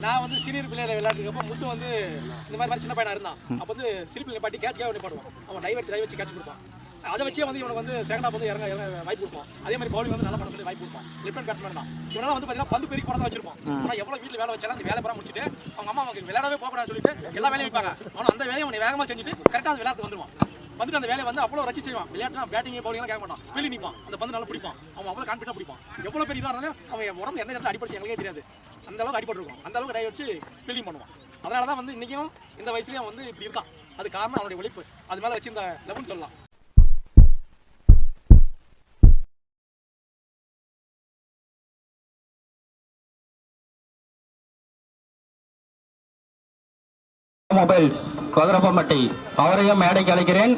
நான் வந்து சீனியர் பிள்ளைகளை விளையாடுறப்ப முத்து வந்து இந்த மாதிரி சின்ன பையனா இருந்தான். அப்போ வந்து சிறு பிள்ளை பாட்டி கேட்ச் பாடுவான். அவன் டை வச்சு கேட்ச் கொடுப்பான். அதை வச்சே வந்து இவனுக்கு வந்து செகண்ட் ஹாஃப் வந்து இறங்க வாய்ப்பு கொடுப்பான். அதே மாதிரி பவுலிங் வந்து நல்லா பண்ண சொல்லி வாய்ப்பு கொடுப்பான். லெஃப்ட் ஹேண்ட் பேட்ஸ்மேன் தான். இவனால வந்து பார்த்தீங்கன்னா பந்து பெருக்கி கொண்டு வச்சிருப்பான். ஆனால் எவ்வளோ வீட்டில் வேலை வச்சாலும் அந்த வேலை பூரா முடிச்சுட்டு அவங்க அம்மா அவங்களுக்கு விளையாடவே போகக்கூடாதுன்னு சொல்லிட்டு எல்லா வேலையும் வைப்பாங்க. அவன் அந்த வேலையை அவனை வேகமாக செஞ்சுட்டு கரெக்டாக அந்த விளையாட்டு வந்துருவான். வந்துட்டு அந்த வேலையை வந்து அவ்வளோ ரசி செய்வான். விளையாட்டுனா பேட்டிங் பவுலிங்லாம் கேட்க மாட்டான். வெளியே நிற்பான். அந்த பந்து நல்லா பிடிப்பான். அவன் அவ்வளோ கான்ஃபிடண்டாக பிடிப்பான். எவ்வளோ பெரிய இதாக இருந்தாலும் அவன் உடம்பு எந்த இடத்துல அடிப்படிச்சு எங்களுக்கே தெரியாது. அந்த அளவுக்கு அடிபட்டுருக்கும். அந்த அளவுக்கு டை வச்சு ஃபீல்டிங் பண்ணுவான். அதனால தான் வந்து இன்றைக்கும் இந்த வயசுலேயும் வந்து இப்படி இருக்கான். அது காரணம் அவனுடைய உழைப்பு. அது மேலே வச்சு இந்த லெவல்னு சொல்லலாம். மொபைல்ஸ் கொதரப்பம்பட்டி அவரையும் மேடைக்கு அழைக்கிறேன்.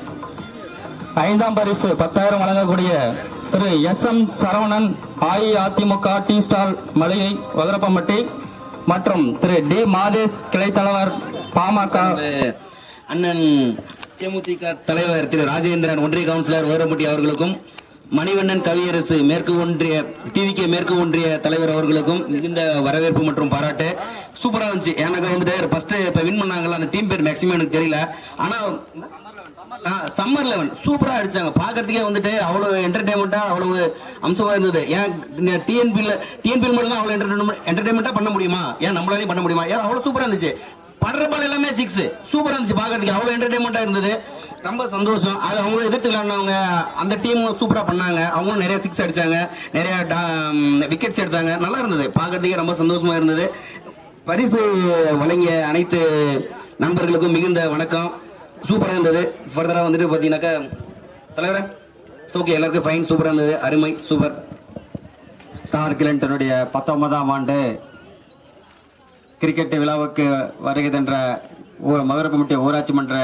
5ஆம் பரிசு 10,000 வழங்கக்கூடிய திரு SM Saravanan AIADMK tea stall மளிகை கொதரப்பம்பட்டி மற்றும் திரு D மாதேஷ் கிளை தலைவர் பாமக அண்ணன் தேமுதிக தலைவர் திரு ராஜேந்திரன் ஒன்றிய கவுன்சிலர் வேரம்பட்டி அவர்களுக்கும் மணிவண்ணன் கவியரசு மேற்கு ஒன்றிய டிவிகே மேற்கு ஒன்றிய தலைவர் அவர்களுக்கும் மிகுந்த வரவேற்பு மற்றும் பாராட்டு. சூப்பரா இருந்துச்சு. எனக்கு வந்துட்டு ஃபர்ஸ்ட் இப்ப வின் பண்ணாங்கல்ல அந்த டீம் பேர் மேக்ஸிமம் எனக்கு தெரியல. ஆனா சம்மர் 11 சூப்பரா அடிச்சாங்க. பாக்கிறதுக்கே வந்துட்டு அவ்வளவு என்டர்டைன்மெண்டா அவ்வளவு அம்சமா இருந்தது. ஏன் டிஎன்பியில் மட்டும் தான் அவ்வளவு என்டர்டைன்மெண்டா பண்ண முடியுமா? ஏன் நம்மளாலையும் பண்ண முடியுமா? ஏன் அவ்வளவு சூப்பரா இருந்துச்சு. படுற பால் எல்லாமே 6 சூப்பரா இருந்துச்சு. பாக்கிறதுக்கு அவ்வளவு என்டர்டைன்மெண்டா இருந்தது. ரொம்ப சந்தோஷம். அது அவங்களும் எதிர்த்து விளையாடுனவங்க அந்த டீமும் சூப்பரா பண்ணாங்க. அவங்களும் நிறைய 6 அடிச்சாங்க, நிறைய விக்கெட்ஸ் எடுத்தாங்க. நல்லா இருந்தது. பாக்கிறதுக்கே ரொம்ப சந்தோஷமா இருந்தது. பரிசு வழங்கிய அனைத்து நண்பர்களுக்கும் மிகுந்த வணக்கம். சூப்பரா இருந்தது. ஃபர்தரா வந்துட்டு பாத்தீங்கன்னாக்கா தலைவரே ஓகே எல்லாருக்கும் ஃபைன். சூப்பரா இருந்தது. அருமை சூப்பர். ஸ்டார் கிளண்டனுடைய 19ஆம் ஆண்டு கிரிக்கெட் விழாவுக்கு வருகை தன்ற மதுரப்பம்பட்டி ஊராட்சி மன்ற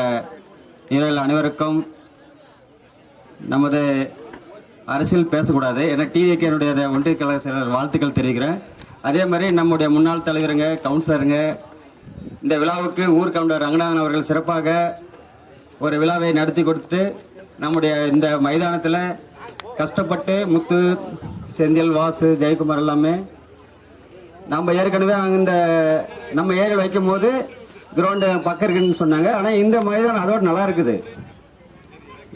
நிர்வாகிகள் அனைவருக்கும் நமது அரசியல் பேசக்கூடாது ஏன்னா டிவிகேனுடைய ஒன்றிய கழக செயலர் வாழ்த்துக்கள் தெரிவிக்கிறேன். அதே மாதிரி நம்முடைய முன்னாள் தலைவருங்க கவுன்சிலருங்க இந்த விழாவுக்கு ஊர் கவுண்டர் ரங்கநாதன் அவர்கள் சிறப்பாக ஒரு விழாவை நடத்தி கொடுத்துட்டு நம்முடைய இந்த மைதானத்தில் கஷ்டப்பட்டு முத்து செந்தில் வாசு ஜெயக்குமார் எல்லாமே நம்ம ஏற்கனவே இந்த நம்ம ஏரியில் வைக்கும் போது கிரவுண்டு பக்கம் இருக்குன்னு சொன்னாங்க. ஆனால் இந்த மைதானம் அதோட நல்லா இருக்குது.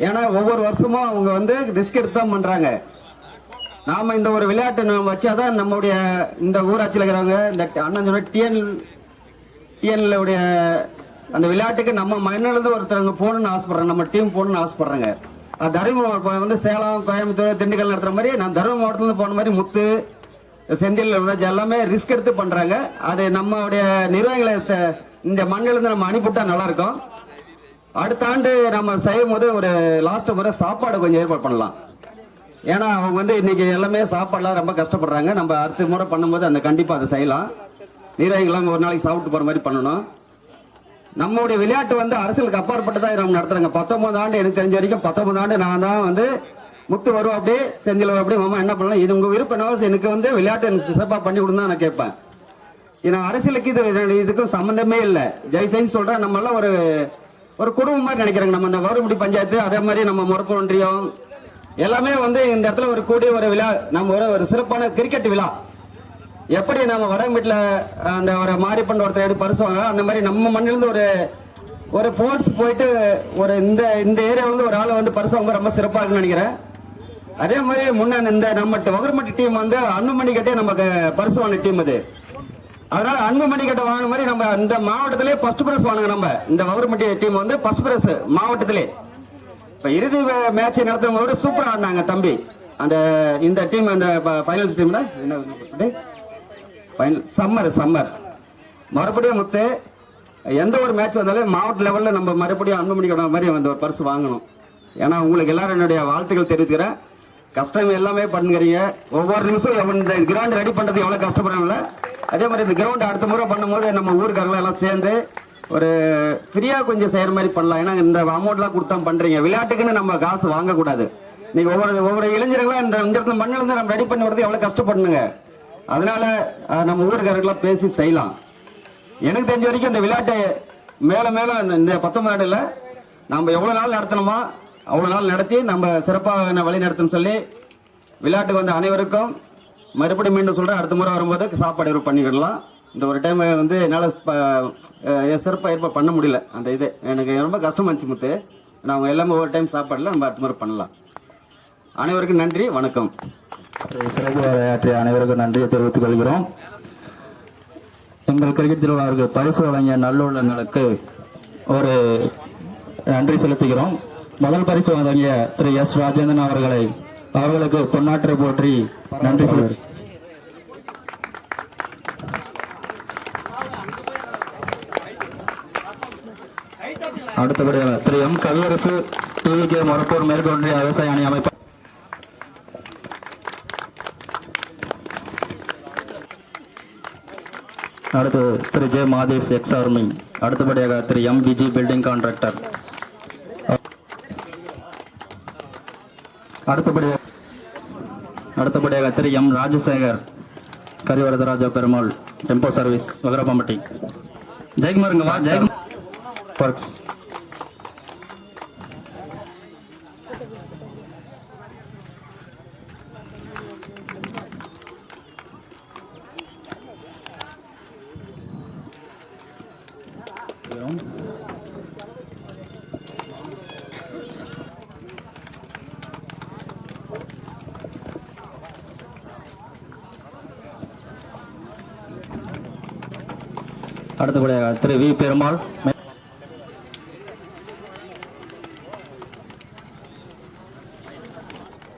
ஏன்னா ஒவ்வொரு வருஷமும் அவங்க வந்து ரிஸ்க் எடுத்து தான் பண்ணுறாங்க. நாம் இந்த ஒரு விளையாட்டு வச்சாதான் நம்முடைய இந்த ஊராட்சியில் இருக்கிறவங்க இந்த அண்ணன் சொன்ன டிஎன்ல அந்த விளையாட்டுக்கு நம்ம மண்ணிலிருந்து ஒருத்தவங்க போகணுன்னு ஆசைப்படுறாங்க. நம்ம டீம் போகணுன்னு ஆசைப்படுறாங்க. அது தருமபுரம் வந்து சேலம் கோயம்புத்தூர் திண்டுக்கல் நடத்துகிற மாதிரி நான் தருமபுரம் மாவட்டத்துலேருந்து போன மாதிரி முத்து செந்தில் எல்லாமே ரிஸ்க் எடுத்து பண்ணுறாங்க. அது நம்மளுடைய நிர்வாகிகளை இந்த மண்ணிலிருந்து நம்ம அனுப்பிவிட்டா நல்லா இருக்கும். அடுத்த ஆண்டு நம்ம செய்யும் போது ஒரு லாஸ்ட் முறை சாப்பாடு கொஞ்சம் ஏற்பாடு பண்ணலாம். ஏன்னா அவங்க வந்து இன்னைக்கு எல்லாமே சாப்பாடுலாம் ரொம்ப கஷ்டப்படுறாங்க. நம்ம அடுத்த முறை பண்ணும்போது அந்த கண்டிப்பாக அதை செய்யலாம். நிர்வாகிகள்லாம் ஒரு நாளைக்கு சாப்பிட்டு போகிற மாதிரி பண்ணணும். நம்மளுடைய விளையாட்டு வந்து அரசியலுக்கு அப்பாற்பட்டதான் நம்ம நடத்துறாங்க. 19 ஆண்டு எனக்கு தெரிஞ்ச வரைக்கும் 19 ஆண்டு நான் தான் வந்து முத்து வரும் அப்படியே செந்தில் வரும் அப்படியே மாமா என்ன பண்ணலாம் இது உங்க விருப்பம். எனக்கு வந்து விளையாட்டு எனக்கு சிறப்பாக பண்ணி கொடுந்தா நான் கேட்பேன். ஏன்னா அரசியலுக்கு இதுக்கும் சம்மந்தமே இல்லை. ஜெய்செய்ன்னு சொல்றேன். நம்ம எல்லாம் ஒரு குடும்பம் மாதிரி நினைக்கிறாங்க. நம்ம இந்த வறுமுடி பஞ்சாயத்து அதே மாதிரி நம்ம முறப்பு ஒன்றியம் எல்லாமே வந்து இந்த இடத்துல ஒரு கூடிய ஒரு விழா. நம்ம ஒரு சிறப்பான கிரிக்கெட் விழா எப்படி நம்ம வடமீட்டில் அந்த ஒரு மாரிப்பண்ட ஒருத்தர் எடுத்து பரிசுவாங்க அந்த மாதிரி நம்ம மண்ணிலிருந்து ஒரு ஸ்போர்ட்ஸ் போயிட்டு ஒரு இந்த ஏரியாவிலிருந்து ஒரு ஆளை வந்து பரிசுவாங்க ரொம்ப சிறப்பாக இருக்குன்னு நினைக்கிறேன். அதே மாதிரி முன்ன இந்த நம்ம வகுரமட்டி டீம் வந்து அன்புமணி கட்டே நமக்கு பரிசு வாங்கின டீம் அது. அதனால அன்புமணி கட்ட வாங்கின மாதிரி நம்ம இந்த மாவட்டத்திலே ஃபர்ஸ்ட் பிரைஸ் வாங்க. நம்ம இந்த வகுரமட்டி டீம் வந்து ஃபர்ஸ்ட் பிரைஸ் மாவட்டத்திலே. இப்போ இறுதி மேட்ச் நடத்தும் போது சூப்பராக ஆடினாங்க தம்பி. அந்த இந்த டீம் அந்த ஃபைனல்ஸ் டீம்ல சம்மர் மறுபடியும் முத்து எந்த ஒரு மேட்ச் வந்தாலும் மாவட்ட லெவலில் நம்ம மறுபடியும் அன்புமணி கட்ட மாதிரி அந்த ஒரு பரிசு வாங்கணும். ஏன்னா உங்களுக்கு எல்லாரும் என்னுடைய வாழ்த்துக்கள் தெரிவிக்கிறேன். கஷ்டம் எல்லாமே பண்ணுறீங்க. ஒவ்வொரு நிமிஷம் இந்த கிரவுண்ட் ரெடி பண்ணுறது எவ்வளோ கஷ்டப்படுறாங்கள அதே மாதிரி இந்த கிரவுண்ட் அடுத்த முறை பண்ணும்போது நம்ம ஊருக்காரங்களும் எல்லாம் சேர்ந்து ஒரு ஃப்ரீயாக கொஞ்சம் செய்கிற மாதிரி பண்ணலாம். ஏன்னா இந்த அமௌண்ட்லாம் கொடுத்தா பண்ணுறீங்க. விளையாட்டுக்குன்னு நம்ம காசு வாங்கக்கூடாது. நீங்கள் ஒவ்வொரு இளைஞர்களும் இந்த இடத்துல மண்ணிலிருந்து நம்ம ரெடி பண்ணி வரது எவ்வளோ கஷ்டப்படணுங்க. அதனால நம்ம ஊருக்காரர்களாம் பேசி செய்யலாம். எனக்கு தெரிஞ்ச வரைக்கும் இந்த விளையாட்டை மேலே இந்த 19 ஆண்டுல நம்ம எவ்வளோ நாள் நடத்தணுமோ அவ்வளோ நாள் நடத்தி நம்ம சிறப்பாக வழி நடத்தணும்னு சொல்லி விளையாட்டுக்கு வந்த அனைவருக்கும் மறுபடியும் மீண்டும் சொல்கிறேன். அடுத்த முறை வரும்போது சாப்பாடு பண்ணிக்கிடலாம். இந்த ஒரு டைம் வந்து என்னால் சிறப்பாக ஏற்பாடு பண்ண முடியல. அந்த இது எனக்கு ரொம்ப கஷ்டமாக இருந்துச்சு முத்து. நான் அவங்க எல்லாமே ஒரு டைம் சாப்பாடில் நம்ம அடுத்த முறை பண்ணலாம். அனைவருக்கும் நன்றி, வணக்கம். சிறப்பு உரையாற்றிய அனைவருக்கும் நன்றியை தெரிவித்துக் கொள்கிறோம். எங்கள் கிரிக்கெட் திருவிழாவிற்கு பரிசு வழங்கிய நல்லுள்ளங்களுக்கு ஒரு நன்றி செலுத்துகிறோம். முதல் பரிசு வழங்கிய திரு எஸ் ராஜேந்திரன் அவர்களுக்கு பொன்னாற்றை போற்றி நன்றி செலுத்துகிறோம். அடுத்தபடியாக திரு எம் கவியரசு டிவிகே மொரப்பூர் மேற்கு ஒன்றிய விவசாய அணி அமைப்பு. அடுத்து திரு ஜே மாதேஷ் எக்ஸ் ஆர்மி. அடுத்தபடியாக திரு எம் விஜி பில்டிங் கான்ட்ராக்டர். அடுத்தபடியாக திரு M Rajasekar Karivaradaraja Perumal tempo service Vagarappampatti. ஜெயக்குமாருங்க வா. ஜெயக்குமார் ஒர்க்ஸ். அடுத்தபடியாக திரு வி பெருமாள்.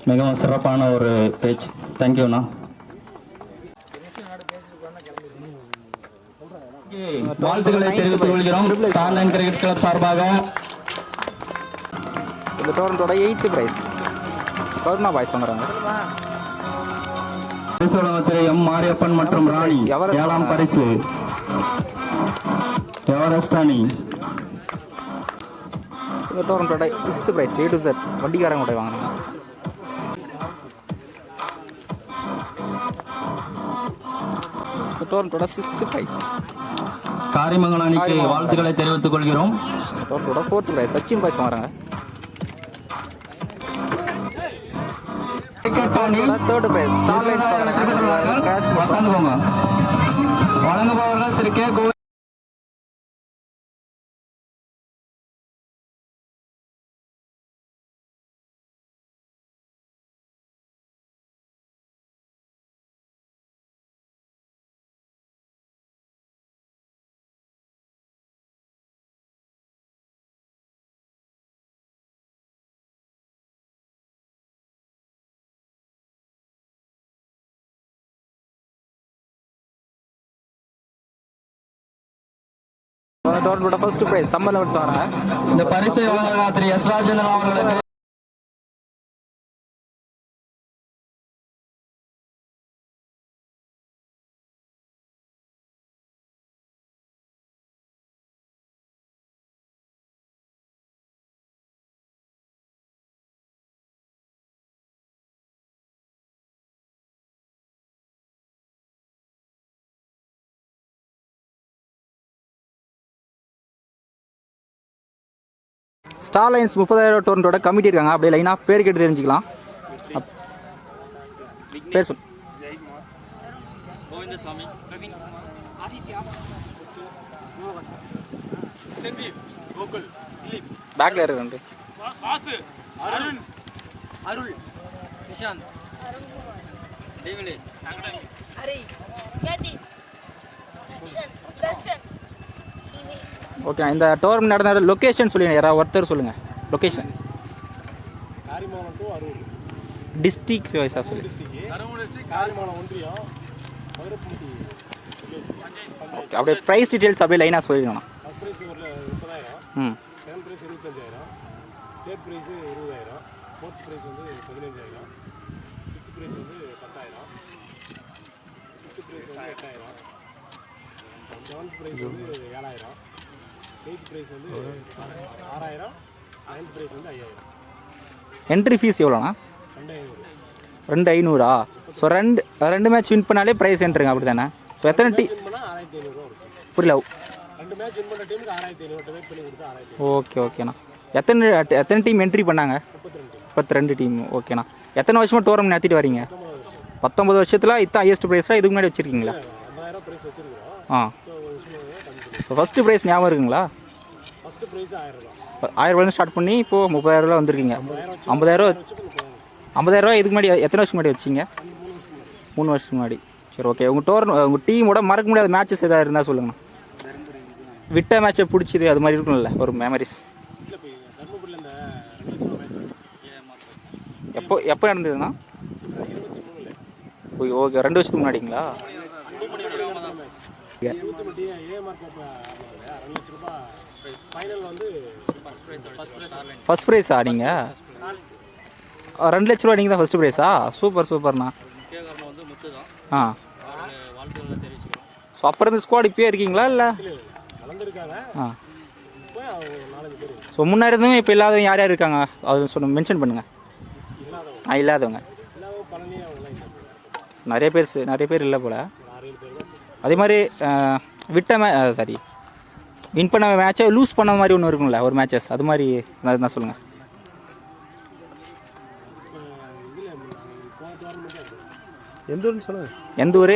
மிகவும் சிறப்பான ஒரு பேச்சு. தேங்க்யூண்ணா. வாழ்த்துக்களை தெரிவித்துக் கொள்கிறோம். ஸ்டார்லைன் கிரிக்கெட் கிளப் சார்பாக இந்த டோர்னமெண்டோட 8th பிரைஸ் கவர்மா பாய்ஸ் வாங்குறாங்க. திரு எம் மாரியப்பன் மற்றும் ராணி 7ஆம் பரிசு. எவரெஸ்ட் அணி. இந்த டோர்னமெண்டோட 6th prize A to Z வண்டிக்காரங்க கூட வாங்கினாங்க. இந்த டோர்னமெண்டோட 6th பிரைஸ் காரிமங்கலம் அணிக்கு வாழ்த்துக்களை தெரிவித்துக் கொள்கிறோம். டோர்னமெண்டோட 4th பிரைஸ் சச்சின் பாய்ஸ் வாங்குறாங்க. 3rd பிரைஸ் ஸ்டார்லைன்ஸ் வாங்குறாங்க. வழங்குபவர்கள் திரு கே கோவில். டோர்னமெண்டோட 1st பிரைஸ் சம்மர் லெவல்ஸ் வாங்குறாங்க. இந்த பரிசை வழங்குகிறார் திரு எஸ் ராஜேந்திரன் அவர்களுக்கு. ஸ்டார்லைன்ஸ் 30,000 டோர்னமெண்டோட கமிட்டி இருக்காங்க. அப்படியே லைனாக பேர் கேட்டு தெரிஞ்சுக்கலாம். பேர் சொல். கோவிந்தசாமி, பிரவீன், ஆதித்யா, செந்தில், கோகுல், திலீப். பேக்ல இருக்கு. வாசு, அருண், அருள், நிஷாந்த், தேவலே, ஹரி, யதீஷ், தர்ஷன். ஓகே, இந்த டோர்னமெண்ட் நடந்த லொக்கேஷன் சொல்லுங்க. யாராவது ஒருத்தர் சொல்லுங்கள் location. Karimangalam to Arur. District வைஸாக சொல்லு. காரிமங்கலம் ஒன்றியம் வகரப்பாம்பட்டி. ஓகே, அப்படியே ப்ரைஸ் டீட்டெயில்ஸ் அப்படியே லைனாக சொல்லிடணும். First prize 30,000. ம். Second prize 25,000. Third prize 20,000. Fourth prize வந்து 15,000. ஃபிஃப்த் ப்ரைஸ் வந்து 10,000. சிக்ஸ்த் ப்ரைஸ் வந்து 8,000. செவன்த் ப்ரைஸ் வந்து 7,000. எயித் ப்ரைஸ் வந்து 6,000. நைன்த் ப்ரைஸ் வந்து 5,000. என்ட்ரி ஃபீஸ் எவ்வளோண்ணா? 2,500. 2,500. ஸோ ரெண்டு மேட்ச் வின் பண்ணாலே ப்ரைஸ் என்ட்ருங்க அப்படி தானே? ஸோ எத்தனை டீம்? 6,500 இருக்கும். புரியல. 2 மேட்ச் வின் பண்ண டீமுக்கு 6,500 டிவைட் பண்ணி கொடுத்தா 6,500. ஓகே ஓகேண்ணா. எத்தனை டீம் என்ட்ரி பண்ணாங்க? 32 டீம். ஓகேண்ணா. எத்தனை வருஷமாக டோர்னமெண்ட் நடத்திட்டு வரீங்க? 19 வருஷத்தில் இதான் ஹையஸ்ட் ப்ரைஸாக இதுக்கு முன்னாடி வச்சுருக்கீங்களா? 50,000 ப்ரைஸ் வச்சுருக்கிறோம். ஆ ஸோ ஃபஸ்ட்டு ப்ரைஸ் ஞாபகம் இருக்குங்களா? ஃபஸ்ட்டு ப்ரைஸ் 1000 ரூபா. 1000 ரூபாயிலேருந்து ஸ்டார்ட் பண்ணி இப்போது 30,000 வந்திருக்கீங்க. 50,000 இதுக்கு முன்னாடி எத்தனை வருஷம் முன்னாடி வச்சிங்க? 3 வருஷத்துக்கு முன்னாடி. சரி ஓகே. உங்கள் டீமோட மறக்க முடியாத மேட்சஸ் எதாவது இருந்தால் சொல்லுங்கண்ணா. விட்ட மேட்சை பிடிச்சிது அது மாதிரி இருக்கும்ல ஒரு மெமரிஸ். இல்லை இப்போ தர்மபுரியில் இந்த 2 லட்சம் மேட்ச் எப்போ நடந்ததுண்ணா? 23 ஓகே 2 வருஷத்துக்கு முன்னாடிங்களா? ஏஎம்ஆர் கோப்பை 2 லட்ச ரூபா ஃபைனல் வந்து ஃபஸ்ட் ப்ரைஸா நீங்கள்? 2 லட்ச ரூபா நீங்கள் தான் ஃபஸ்ட்டு ப்ரைஸா? சூப்பர்ண்ணா. ஆ ஸோ அப்புறம் இந்த ஸ்குவாட் இப்போயே இருக்கீங்களா இல்லை? கலந்துருக்காங்க. ஆ 4-5 பேர் ஸோ முன்னாடி இருந்தவங்க இப்போ இல்லாதவங்க யார் யார் இருக்காங்க அது மென்ஷன் பண்ணுங்கள். இல்லாதவங்க பழனி அவங்களாம் இல்லை. நிறைய பேர் இல்லை போல். 6-7 பேர் தான். அதே மாதிரி வின் பண்ண மேட்சை லூஸ் பண்ண மாதிரி ஒன்று இருக்கும்ல ஒரு மேட்சஸ் அது மாதிரி நான் சொல்லுங்கள். எந்த ஊர்னு சொல்லுங்க. எந்த ஊர்?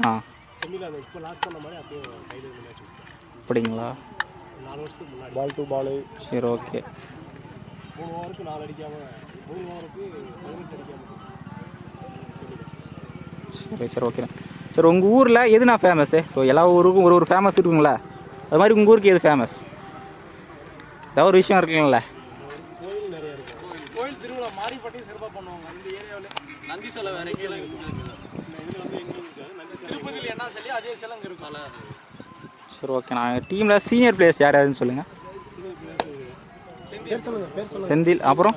ஆ செமியில் அந்த இப்போ லாஸ்ட் பண்ண மாதிரி அப்படியே கையில் இருந்த மேட்ச் அப்படிங்களா? 4 வருஷத்துக்கு முன்னாடி பால் டு பால். சரி ஓகே. 3 ஓவருக்கு 4 அடிக்காமல் 3 ஓவருக்கு 18 அடிக்காமல். சரி ஓகே. சரி உங்கள் ஊரில் எதுனா ஃபேமஸ்ஸு? ஸோ எல்லா ஊருக்கும் ஒரு ஃபேமஸ் இருக்குங்களா? அது மாதிரி உங்கள் ஊருக்கு எது ஃபேமஸ்? ஏதாவது ஒரு விஷயம் இருக்குங்களா? கோயில் நிறைய இருக்குது. கோயில் திருவிழா மாரிப்பட்டி சிறப்பாக பண்ணுவாங்க இந்த ஏரியாவில். நந்தி சிலை வேறு எங்கேயும் இதில் வந்து எங்கே இருக்காது நந்தி சிலை. திருப்பதியில் என்ன சொல்லி அதே சிலை அங்கே இருக்கும். சரி ஓகே. நான் டீமில் சீனியர் பிளேயர்ஸ் யார் யாருன்னு சொல்லுங்கள். பேர் சொல்லுங்கள். பேர் சொல்லுங்கள். செந்தில். அப்புறம்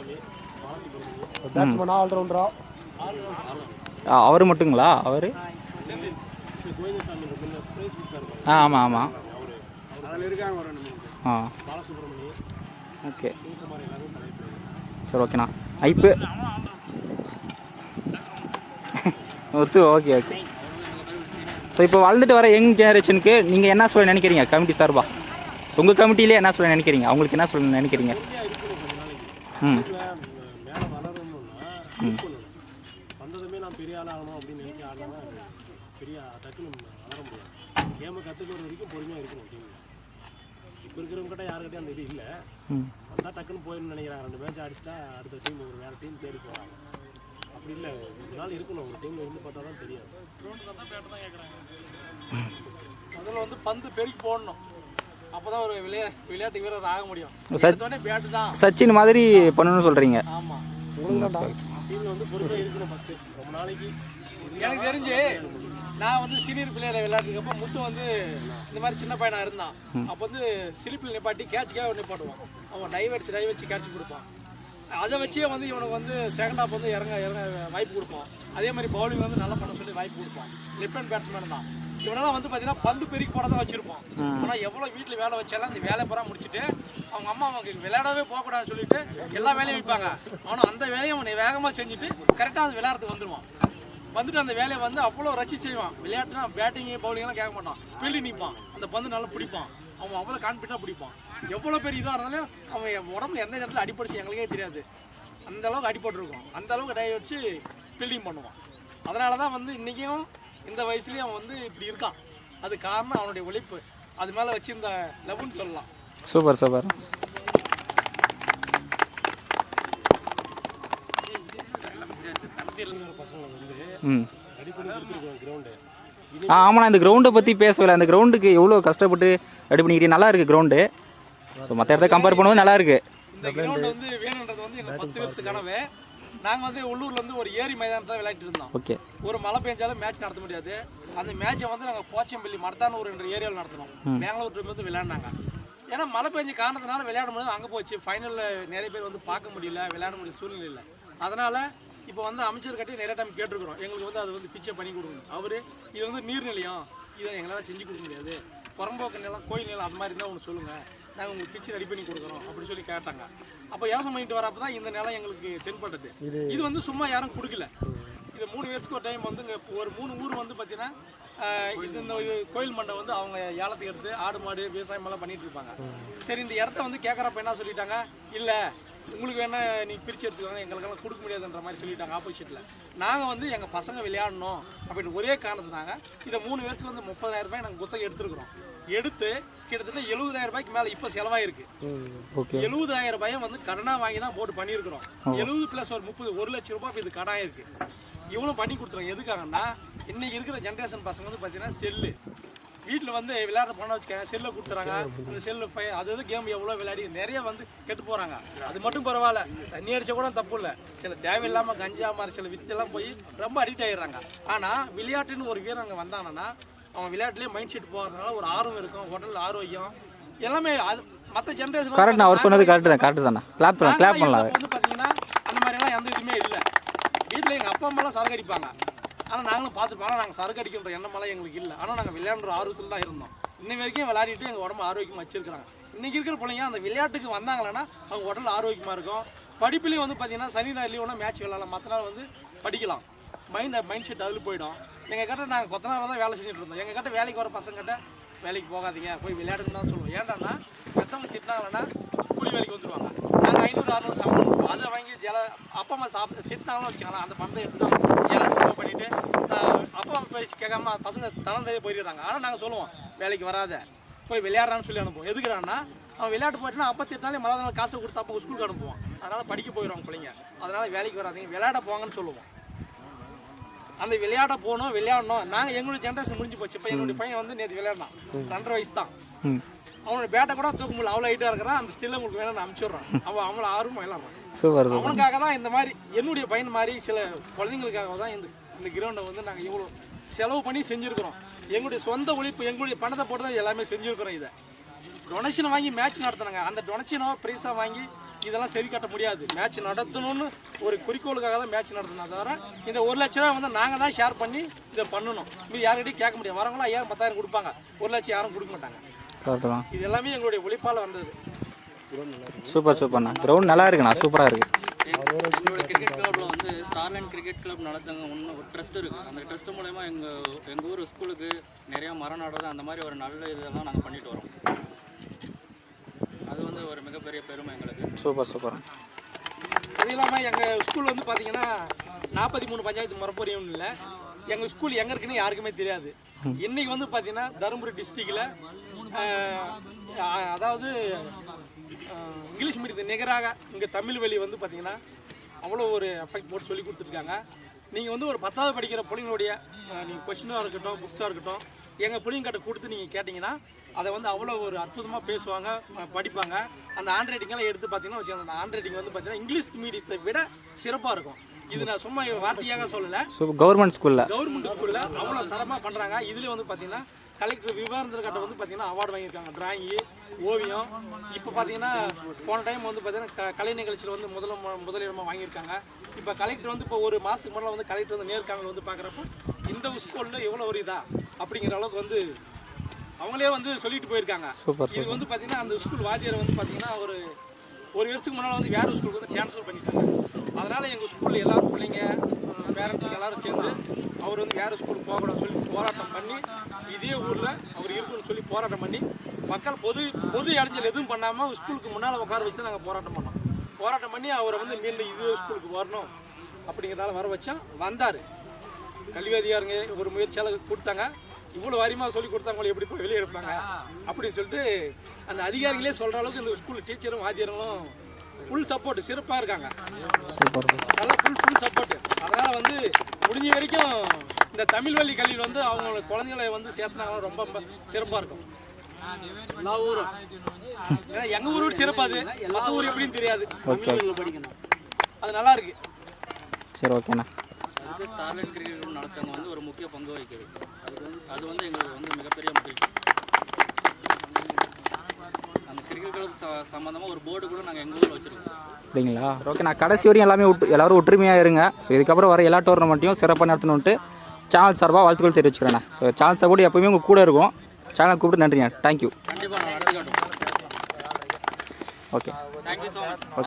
பேட்ஸ்மேனா ஆல்ரவுண்டரா? அவர் மட்டுங்களா? அவர் கோவிந்தசாமி பிரைஸ் கொடுத்தாரு. ஆமாம். அதில் இருக்காங்க ஒரு 2 ஆ பாலசுப்ரமணி, ஓகே. சிவகுமார் எல்லாரும் தலைப்பு. சரி ஓகேண்ணா. ஓகே. ஸோ இப்போ வளர்ந்துட்டு வர யங் ஜெனரேஷனுக்கு நீங்கள் என்ன சொல்ல நினைக்கிறீங்க கமிட்டி சார்பா? உங்கள் கமிட்டிலே என்ன சொல்ல நினைக்கிறீங்க? அவங்களுக்கு என்ன சொல்ல நினைக்கிறீங்க? மேலே வளரணும்னா வந்ததுமே நான் பெரிய ஆள் ஆகணும் அப்படின்னு நினச்சி ஆடணும்னா பெரிய டக்குன்னு வளர முடியாது. கேமை கற்றுக்கிற வரைக்கும் பொறுமையாக இருக்கணும் டீம். இப்போ இருக்கிறவங்ககிட்ட யாருக்கிட்டையும் அந்த இது இல்லை. வந்தால் டக்குன்னு போயிடணும்னு நினைக்கிறாங்க. 2 மேட்ச் அடிச்சிட்டா அடுத்த டீம் ஒரு வேறு டீம் தேடி போகிறாங்க. அப்படி இல்லை, இதனால் இருக்கணும். ஒரு டீமில் இருந்து பார்த்தா தான் தெரியாது. அதில் வந்து பந்து பெருக்கி போடணும். அப்போ தான் ஒரு விளையாட்டு வீரர் ஆக முடியும். பேட்டு தான் சச்சின் மாதிரி பண்ணணும்னு சொல்கிறீங்க? ஆமாம். டீமில் வந்து பொறுமையாக இருக்கணும் ஃபஸ்ட்டு. ரொம்ப நாளைக்கு எனக்கு தெரிஞ்சு நான் வந்து சீனியர் பிளேயரை விளையாடுறதுக்கப்போ முத்து வந்து இந்த மாதிரி சின்ன பையனாக இருந்தான். அப்போ வந்து சிலிப்பில் நிப்பாட்டி கேட்சுக்காக நிப்பாட்டுவான். அவன் டைவ் வச்சு கேட்ச் கொடுப்பான். அதை வச்சே வந்து இவனுக்கு வந்து செகண்ட் ஹாஃப் வந்து இறங்க வாய்ப்பு கொடுப்பான். அதே மாதிரி பவுலிங் வந்து நல்லா பண்ண சொல்லி வாய்ப்பு கொடுப்பான். லெஃப்ட் ஹேண்ட் பேட்ஸ்மேன் தான். இவனெல்லாம் வந்து பார்த்தீங்கன்னா பந்து பெருக்கி போட தான் வச்சிருப்பான். ஆனால் எவ்வளோ வீட்டில் வேலை வச்சாலும் அந்த வேலை பூரா முடிச்சுட்டு அவங்க அம்மா அவங்களுக்கு விளையாடவே போகக்கூடாதுன்னு சொல்லிட்டு எல்லா வேலையும் வைப்பாங்க. ஆனால் அந்த வேலையை அவனை வேகமாக செஞ்சுட்டு கரெக்டாக அந்த விளையாடுறதுக்கு வந்துடுவான். வந்துட்டு அந்த வேலையை வந்து அவ்வளோ ரசி செய்வான். விளையாட்டுனா பேட்டிங்கு பவுலிங்லாம் கேட்க மாட்டான். ஃபீல்டிங் நிற்பான். அந்த பந்து நல்லா பிடிப்பான். அவன் அவ்வளோ கான்ஃபிடண்டாக பிடிப்பான். எவ்வளோ பெரிய இதாக இருந்தாலும் அவன் உடம்புல எந்த இடத்துல அடிப்படிச்சு எங்களுக்கே தெரியாது. அந்த அளவுக்கு அடிபட்டுருக்கும். அந்த அளவுக்கு டை வச்சு ஃபீல்டிங் பண்ணுவான். அதனால தான் வந்து இன்றைக்கும் இந்த வயசுலேயும் அவன் வந்து இப்படி இருக்கான். அது காரணம் அவனுடைய உழைப்பு. அது மேலே வச்சிருந்த லவ்னு சொல்லலாம். சூப்பர். பசங்களை வந்து ரெடி பண்ணி கொடுத்துருக்கோம் கிரவுண்டு. ஆமாண்ணா. இந்த கிரவுண்டை பற்றி பேசவில்லை. அந்த கிரவுண்டுக்கு எவ்வளோ கஷ்டப்பட்டு ரெடி பண்ணிக்கிட்டே நல்லா இருக்குது கிரவுண்டு. ஸோ மற்ற இடத்த கம்பேர் பண்ணும்போது நல்லா இருக்குது. இந்த கிரவுண்ட் வந்து வேணுன்றது வந்து எங்கள் 10 வருஷ கனவு. நாங்கள் வந்து உள்ளூரில் வந்து ஒரு ஏரி மைதானத்தை விளையாட்டு இருந்தோம். ஓகே. ஒரு மழை பெஞ்சாலும் மேட்ச் நடத்த முடியாது. அந்த மேட்சை வந்து நாங்கள் போச்சம்பள்ளி மடத்தானூர் என்ற ஏரியாவில் நடத்தினோம். பெங்களூர் டீம் வந்து விளையாடினாங்க. ஏன்னா மழை பெஞ்ச காரணத்தினால விளையாடும் போது அங்கே போச்சு. ஃபைனலில் நிறைய பேர் வந்து பார்க்க முடியல, விளையாட முடிய சூழ்நிலை இல்லை. அதனால் இப்போ வந்து அமைச்சர் கட்டி நிறைய டைம் கேட்டிருக்கிறோம். எங்களுக்கு வந்து அது வந்து பிச்சை பண்ணி கொடுக்கணும். அவர் இது வந்து நீர்நிலையம், இதை எங்களால் செஞ்சு கொடுக்க முடியாது. புறம்போக்கு நிலம், கோயில் நிலம் அது மாதிரி இருந்தால் ஒன்று சொல்லுங்கள், நாங்கள் உங்களுக்கு பிச்சை ரெடி பண்ணி கொடுக்குறோம் அப்படின்னு சொல்லி கேட்டாங்க. அப்போ யோசனை பண்ணிட்டு வரப்போ தான் இந்த நிலம் எங்களுக்கு தென்பட்டது. இது வந்து சும்மா யாரும் கொடுக்கல. இது இது 3 வருஷத்துக்கு ஒரு டைம் வந்து இங்கே ஒரு 3 ஊர் வந்து பார்த்தீங்கன்னா இந்த கோயில் மண்டபம் வந்து அவங்க ஏலத்துக்கு எடுத்து ஆடு மாடு விவசாயமெல்லாம் பண்ணிட்டு இருப்பாங்க. சரி, இந்த இடத்த வந்து கேட்குறப்ப என்ன சொல்லிட்டாங்க, இல்லை உங்களுக்கு வேணா நீங்கள் பிரித்து எடுத்துக்கோங்க, எங்களுக்கெல்லாம் கொடுக்க முடியாதுன்ற மாதிரி சொல்லிட்டாங்க ஆப்போசிட்டில். நாங்கள் வந்து எங்கள் பசங்க விளையாடணும் அப்படின்னு ஒரே காரணத்துனாங்க இதை 3 வருஷத்துக்கு வந்து 30,000 ரூபாய் நாங்கள் குத்தகை எடுத்துருக்குறோம். எடுத்து கிட்டத்தட்ட 70,000 ரூபாய்க்கு மேலே இப்போ செலவாயிருக்கு. 70,000 ரூபாயை வந்து கடனாக வாங்கி தான் போட்டு பண்ணியிருக்கிறோம். 70 + ஒரு 30, 1 லட்சம் ரூபாய் இப்போ இது கடன் இருக்கு. இவ்வளோ பண்ணி கொடுத்துருவோம். எதுக்காகன்னா இன்னைக்கு இருக்கிற ஜென்ரேஷன் பசங்க வந்து பார்த்தீங்கன்னா செல்லு வீட்டில் வந்து விளையாட போனால் வச்சுக்கோங்க, செல்லை கொடுத்துறாங்க. அந்த செல்லு அது கேம் எவ்வளோ விளையாடி நிறைய வந்து கெட்டு போகிறாங்க. அது மட்டும் பரவாயில்ல, தண்ணி அடிச்சா கூட தப்பு இல்லை. சில தேவையில்லாமல் கஞ்சா மாதிரி சில விஷயத்தெல்லாம் போய் ரொம்ப அடிக்ட் ஆகிடுறாங்க. ஆனால் விளையாட்டுன்னு ஒரு வீரர் அங்கே வந்தாங்கன்னா அவன் விளையாட்டுலேயே மைண்ட் செட் போகிறதுனால ஒரு ஆர்வம் இருக்கும், உடல் ஆரோக்கியம் எல்லாமே. அது மற்ற ஜென்ரேஷன் கரெக்ட். அவர் சொன்னது கரெக்டு தானே. கிளாப் பண்ணலாம். வந்து பார்த்தீங்கன்னா அந்த மாதிரிலாம் எந்த இதுவுமே இல்லை. வீட்டில் எங்கள் அப்பா அம்மாலாம் சரக்கு அடிப்பாங்க. ஆனால் நாங்களும் பார்த்துப்போம். ஆனால் நாங்கள் சரக்கு அடிக்கின்ற எண்ணமெல்லாம் எங்களுக்கு இல்லை. ஆனால் நாங்கள் விளையாடுற ஆர்வத்தில் தான் இருந்தோம். இன்னை வரைக்கும் விளையாடிட்டு எங்கள் உடம்பு ஆரோக்கியமாக வச்சிருக்கிறாங்க. இன்றைக்கி இருக்கிற பிள்ளைங்க அந்த விளையாட்டுக்கு வந்தாங்கன்னா அவங்க உடல் ஆரோக்கியமாக இருக்கும். படிப்புலேயும் வந்து பார்த்தீங்கன்னா சனி ஞாயிறு லீவுனா மேட்ச் விளையாடலாம், மற்ற நாள் வந்து படிக்கலாம். மைண்ட் செட் அதில் போயிடும். எங்கள் கிட்ட நாங்கள் கொத்தனாராக தான் வேலை செஞ்சுட்டு இருந்தோம். எங்கள் கிட்ட வேலைக்கு வர பசங்கிட்ட வேலைக்கு போகாதீங்க, போய் விளையாடுன்னு தான் சொல்லுவோம். ஏன்டான்னா மற்றவங்க திட்டினாங்கன்னா கூலி வேலைக்கு வந்துடுவாங்க. நாங்கள் 500-600 சம்பளம் கொடுப்போம். அதை வாங்கி அப்பா அம்மா திட்டினாலும் வச்சுக்கலாம், அந்த பணத்தை எடுத்து ஜெலம் செலவு பண்ணிவிட்டு அப்பா அம்மா பேசி கேட்காம பசங்க தனந்தே போயிடுறாங்க. ஆனால் நாங்கள் சொல்லுவோம் வேலைக்கு வராத, போய் விளையாடுறான்னு சொல்லி அனுப்புவோம். எதுக்குறான்னா அவன் விளையாட்டு போயிட்டுனா அப்போ திட்டினாலே மழை நாள் காசு கொடுத்து அப்போ ஸ்கூலுக்கு அனுப்புவோம். அதனால் படிக்க போயிடுவாங்க பிள்ளைங்க. அதனால் வேலைக்கு வராதிங்க, விளையாட போங்கன்னு சொல்லுவோம். அந்த விளையாட போகணும், விளையாடணும். நாங்கள் எங்களுடைய ஜென்ரேஷன் முடிஞ்சு போச்சு. இப்போ என்னுடைய பையன் வந்து நேற்று விளையாடினான், 2.5 வயசு தான். அவனோட பேட்டை கூட தூக்க முடியல, அவ்வளோ ஹைட்டாக இருக்கிறான். அந்த ஸ்டில்ல உங்களுக்கு வேணும் நான் அனுப்பிச்சுட்றான். அவன் அவங்கள ஆர்வமாக விளையாடுறான். சூப்பர். அவனுக்காக தான் இந்த மாதிரி என்னுடைய பையன் மாதிரி சில குழந்தைங்களுக்காக தான் இந்த கிரவுண்டை வந்து நாங்கள் இவ்வளோ செலவு பண்ணி செஞ்சுருக்கிறோம். எங்களுடைய சொந்த உழைப்பு, எங்களுடைய பணத்தை போட்டு தான் எல்லாமே செஞ்சுருக்கிறோம். இதை டொனேஷன் வாங்கி மேட்ச் நடத்தினாங்க. அந்த டொனேஷனோ ப்ரைஸாக வாங்கி இதெல்லாம் சரி கட்ட முடியாது. மேட்ச் நடத்தணும்னு ஒரு குறிக்கோளுக்காக தான் மேட்ச் நடத்தினா தவிர இந்த 1 லட்ச ரூபா வந்து நாங்கள் தான் ஷேர் பண்ணி இதை பண்ணணும். இது யார்கிட்டையும் கேட்க முடியாது. வரவங்களாம் 5000-10,000 கொடுப்பாங்க, 1 லட்சம் யாரும் கொடுக்க மாட்டாங்க. இது எல்லாமே எங்களுடைய உழைப்பால் வந்தது. சூப்பர்ண்ணா. கிரவுண்ட் நல்லா இருக்குண்ணா, சூப்பராக இருக்குது. எங்களோட கிரிக்கெட் கிளப்பில் வந்து ஸ்டார்லைன் கிரிக்கெட் கிளப் நடத்தாங்க. ஒரு ட்ரஸ்ட் இருக்குது. அந்த ட்ரஸ்ட் மூலமா எங்கள் ஊர் ஸ்கூலுக்கு நிறையா மரம் நடுறது அந்த மாதிரி ஒரு நல்ல இதெல்லாம் நாங்கள் பண்ணிட்டு வரோம். அது வந்து ஒரு மிகப்பெரிய பெருமை எங்களுக்கு. சூப்பர். அது இல்லாமல் எங்கள் ஸ்கூல் வந்து பார்த்தீங்கன்னா 43 பஞ்சாயத்து முறப்பொரியும் இல்லை. எங்கள் ஸ்கூல் எங்கே இருக்குன்னு யாருக்குமே தெரியாது. இன்றைக்கி வந்து பார்த்தீங்கன்னா தருமபுரி டிஸ்ட்ரிக்டில் அதாவது இங்கிலீஷ் மீடியத்துக்கு நிகராக இங்கே தமிழ் வழி வந்து பார்த்தீங்கன்னா அவ்வளோ ஒரு எஃபெக்ட் போட்டு சொல்லி கொடுத்துருக்காங்க. நீங்கள் வந்து ஒரு 10வது படிக்கிற பிள்ளைங்களுடைய நீங்கள் கொஸ்டினாக இருக்கட்டும், புக்ஸாக இருக்கட்டும், எங்கள் பிள்ளைங்கிட்ட கொடுத்து நீங்கள் கேட்டிங்கன்னா அதை வந்து அவ்வளோ ஒரு அற்புதமாக பேசுவாங்க, படிப்பாங்க. அந்த ஹேண்ட் ரைட்டிங்கெல்லாம் எடுத்து பார்த்தீங்கன்னா வச்சுக்கோங்க, அந்த ஹேண்ட் ரைட்டிங் வந்து பார்த்தீங்கன்னா இங்கிலீஷ் மீடியத்தை விட சிறப்பாக இருக்கும். இது நான் சும்மா வார்த்தையாக சொல்லலை. கவர்மெண்ட் ஸ்கூலில் அவ்வளோ தரமாக பண்ணுறாங்க. இதுலேயே வந்து பார்த்தீங்கன்னா கலெக்டர் விவேகானந்தர்கிட்ட வந்து பார்த்தீங்கன்னா அவார்டு வாங்கியிருக்காங்க. டிராயிங்கு, ஓவியம். இப்போ பார்த்தீங்கன்னா போன டைம் வந்து பார்த்தீங்கன்னா கலை நிகழ்ச்சியில் வந்து முதலிடமாக வாங்கியிருக்காங்க. இப்போ கலெக்டர் வந்து இப்போ ஒரு மாதத்துக்கு முன்னாடி வந்து கலெக்டர் வந்து நேர்காணல் வந்து பார்க்குறப்போ இந்த ஸ்கூலில் எவ்வளோ ஒரு இதா அப்படிங்கிற அளவுக்கு வந்து அவங்களே வந்து சொல்லிட்டு போயிருக்காங்க. இது வந்து பார்த்தீங்கன்னா அந்த ஸ்கூல் வாத்தியார் வந்து பார்த்தீங்கன்னா ஒரு வருஷத்துக்கு முன்னால் வந்து வேறு ஸ்கூலுக்கு வந்து கேன்சல் பண்ணிட்டாங்க. அதனால் எங்கள் ஸ்கூலில் எல்லாரும் பிள்ளைங்க பேரண்ட்ஸுக்கு எல்லோரும் சேர்ந்து அவர் வந்து வேறு ஸ்கூலுக்கு போகக்கூடாதுன்னு சொல்லி போராட்டம் பண்ணி இதே ஊரில் அவர் இருக்குன்னு சொல்லி போராட்டம் பண்ணி மக்கள் பொது இடைஞ்சல் எதுவும் பண்ணாமல் ஸ்கூலுக்கு முன்னால் உட்கார வச்சு நாங்கள் போராட்டம் பண்ணி அவரை வந்து மீண்டும் இதே ஸ்கூலுக்கு வரணும் அப்படிங்கிறதால வர வச்சா வந்தார். கல்வி அதிகாரிங்க ஒரு முயற்சியாளர் கொடுத்தாங்க. இவ்வளோ வாரியமாக சொல்லி கொடுத்தாங்களோ எப்படி போய் வெளியே எடுப்பாங்க அப்படின்னு சொல்லிட்டு அந்த அதிகாரிகளே சொல்கிற அளவுக்கு இந்த ஸ்கூல் டீச்சரும் வாத்தியாரங்களும் ஃபுல் சப்போர்ட் சிறப்பாக இருக்காங்க. நல்லா ஃபுல் சப்போர்ட். அதனால் வந்து முடிஞ்ச வரைக்கும் இந்த தமிழ் வழி கல்வியில் வந்து அவங்களோட குழந்தைகளை வந்து சேர்த்துனாங்கன்னா ரொம்ப சிறப்பாக இருக்கும். எல்லா ஊரும் ஏன்னா எங்கள் ஊரோடு சிறப்பாது, மற்ற ஊர் எப்படின்னு தெரியாது. தமிழ் படிக்கணும், அது நல்லா இருக்கு. சரி, ஓகேண்ணா. அதுக்கு ஸ்டார்லைன் கிரிக்கெட் நடத்தவங்க வந்து ஒரு முக்கிய பங்கு வகிக்கிறது. அது வந்து எங்களுக்கு வந்து மிகப்பெரிய மகிழ்ச்சி. அந்த கிரிக்கெட் கிளப் சம்மந்தமாக ஒரு போர்டு கூட நாங்கள் எங்கள் ஊரில் வச்சுருக்கோம். அப்படிங்களா? ஓகே. நான் கடைசி வரையும் எல்லோரும் ஒற்றுமையாக இருங்க. ஸோ இதுக்கப்புறம் வர எல்லா டோர்னமெண்ட்டையும் சிறப்பாக நடத்தணுன்ட்டு சேனல் சார்பாக வாழ்த்துக்கள் தெரிவிச்சுக்கிறேண்ணா. ஸோ சேனல் சார்போடு எப்போயுமே உங்கள் கூட இருக்கும். சேனல் கூப்பிட்டு நன்றிண்ணா. தேங்க்யூ. கண்டிப்பாக நான் நடத்தி காட்டுவோம். Okay, thank you so much.